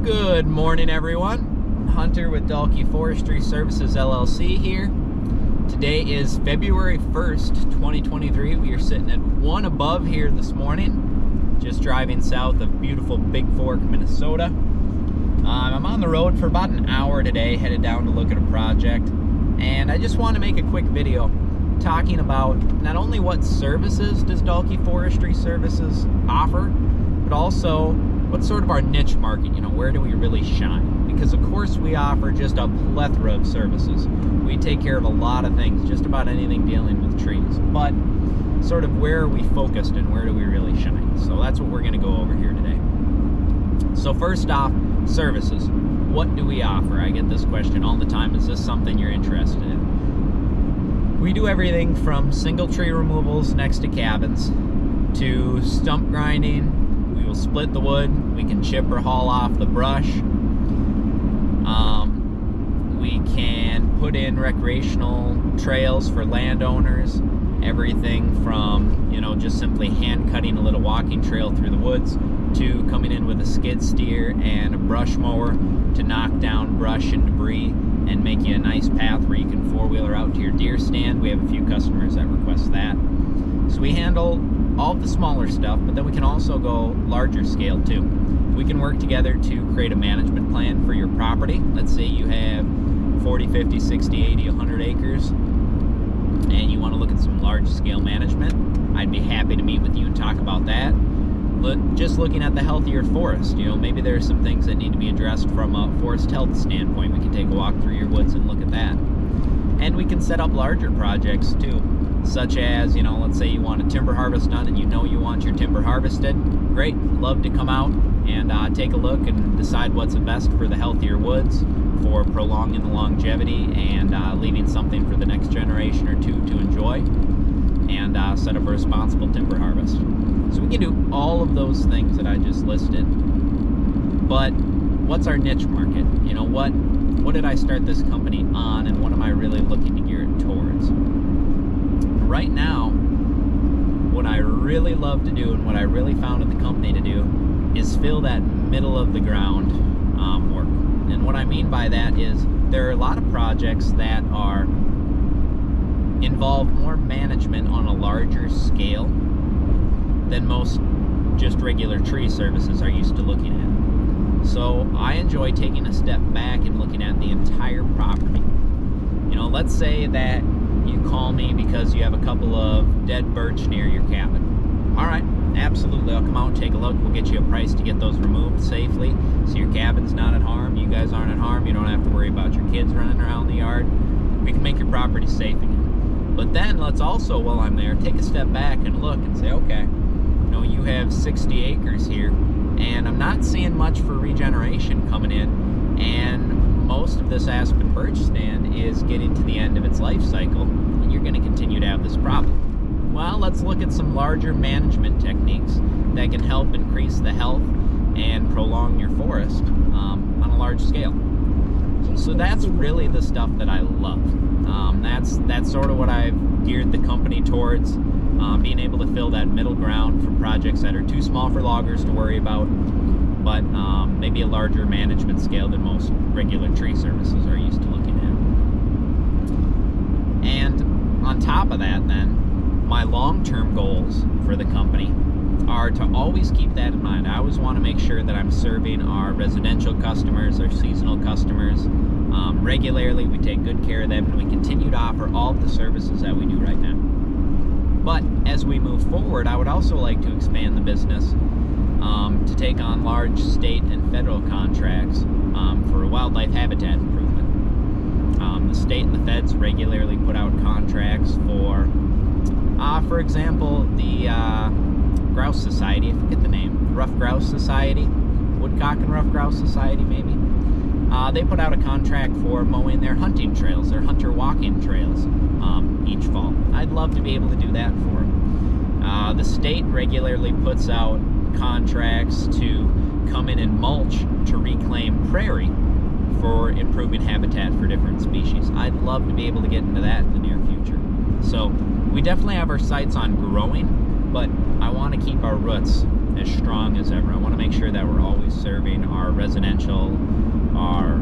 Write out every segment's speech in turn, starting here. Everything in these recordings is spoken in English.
Good morning, everyone. Hunter with Dahlke Forestry Services, LLC here. Today is February 1st, 2023. We are sitting at one above here this morning, just driving south of beautiful Big Fork, Minnesota. I'm on the road for about an hour today, headed down to look at a project, and I just want to make a quick video talking about not only what services does Dahlke Forestry Services offer, but also what's sort of our niche market, where do we really shine? Because of course we offer just a plethora of services. We take care of a lot of things, just about anything dealing with trees, but sort of where are we focused and where do we really shine? So that's what we're going to go over here today. So first off, services. What do we offer? I get this question all the time. Is this something you're interested in? We do everything from single tree removals next to cabins to stump grinding. We will split the wood. We can chip or haul off the brush. We can put in recreational trails for landowners. Everything from, just simply hand cutting a little walking trail through the woods to coming in with a skid steer and a brush mower to knock down brush and debris and make you a nice path where you can four-wheeler out to your deer stand. We have a few customers that request that. So we handle all of the smaller stuff, but then we can also go larger scale too. We can work together to create a management plan for your property. Let's say you have 40, 50, 60, 80, 100 acres and you want to look at some large scale management. I'd be happy to meet with you and talk about that. Just looking at the healthier forest, maybe there are some things that need to be addressed from a forest health standpoint. We can take a walk through your woods and look at that. And we can set up larger projects too, such as, let's say you want a timber harvest done and you want your timber harvested. Great, love to come out and take a look and decide what's the best for the healthier woods, for prolonging the longevity and leaving something for the next generation or two to enjoy, and set up a responsible timber harvest. So we can do all of those things that I just listed. But what's our niche market? What did I start this company on, and what am I really looking to gear it towards? Right now, what I really love to do and what I really founded the company to do is fill that middle of the ground work. And what I mean by that is there are a lot of projects that are involve more management on a larger scale than most just regular tree services are used to looking at. So I enjoy taking a step back and looking at the entire property. Let's say that you call me because you have a couple of dead birch near your cabin. All right, absolutely, I'll come out and take a look. We'll get you a price to get those removed safely so your cabin's not at harm, you guys aren't at harm, you don't have to worry about your kids running around the yard. We can make your property safe again. But then let's also, while I'm there, take a step back and look and say, okay, you have 60 acres here and I'm not seeing much for regeneration coming in, and most of this aspen birch stand is getting to the end of its life cycle, and you're going to continue to have this problem. Well, let's look at some larger management techniques that can help increase the health and prolong your forest on a large scale. So that's really the stuff that I love. That's sort of what I've geared the company towards, being able to fill that middle ground for projects that are too small for loggers to worry about, but maybe a larger management scale than most regular tree services are used to looking at. And on top of that, then, my long-term goals for the company are to always keep that in mind. I always want to make sure that I'm serving our residential customers, our seasonal customers regularly. We take good care of them, and we continue to offer all of the services that we do right now. But as we move forward, I would also like to expand the business to take on large state and federal contracts for wildlife habitat improvement. The state and the feds regularly put out contracts for example, the Grouse Society, I forget the name, Rough Grouse Society, Woodcock and Rough Grouse Society maybe. They put out a contract for mowing their hunting trails, their hunter walking trails, each fall. I'd love to be able to do that for them. The state regularly puts out contracts to come in and mulch to reclaim prairie for improving habitat for different species. I'd love to be able to get into that in the near future. So we definitely have our sights on growing, but I want to keep our roots as strong as ever. I want to make sure that we're always serving our residential, our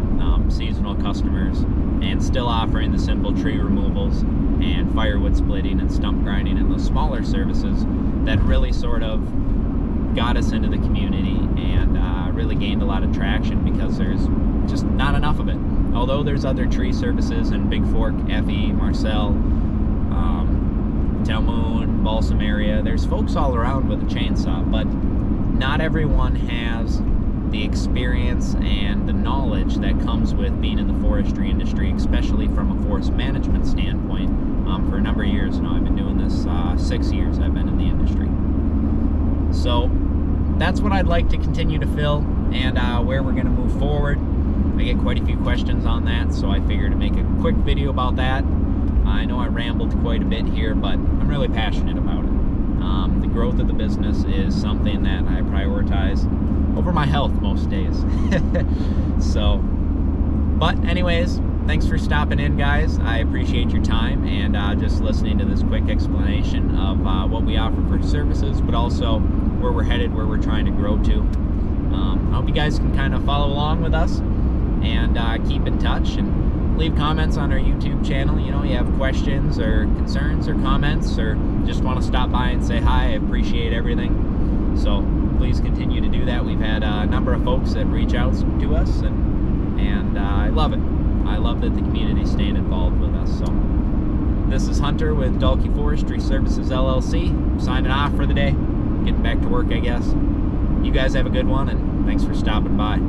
seasonal customers, and still offering the simple tree removals and firewood splitting and stump grinding and the smaller services that really sort of got us into the community and really gained a lot of traction, because there's just not enough of it. Although there's other tree services in Big Fork, Effie, Marcel, Talmoon, Balsam area, there's folks all around with a chainsaw, but not everyone has the experience and the knowledge that comes with being in the forestry industry, especially from a forest management standpoint. For a number of years now, I've been doing this, 6 years I've been in the industry. So that's what I'd like to continue to fill, and where we're going to move forward. I get quite a few questions on that, so I figured to make a quick video about that. I know I rambled quite a bit here, but I'm really passionate about it. The growth of the business is something that I prioritize over my health most days. So, but anyways, thanks for stopping in, guys. I appreciate your time and just listening to this quick explanation of what we offer for services, but also where we're headed, where we're trying to grow to. I hope you guys can kind of follow along with us and keep in touch and leave comments on our YouTube channel. You know, you have questions or concerns or comments, or just want to stop by and say hi. I appreciate everything. So please continue to do that. We've had a number of folks that reach out to us, and I love it. I love that the community is staying involved with us. So this is Hunter with Dahlke Forestry Services LLC, signing off for the day. Getting back to work, I guess. You guys have a good one, and thanks for stopping by.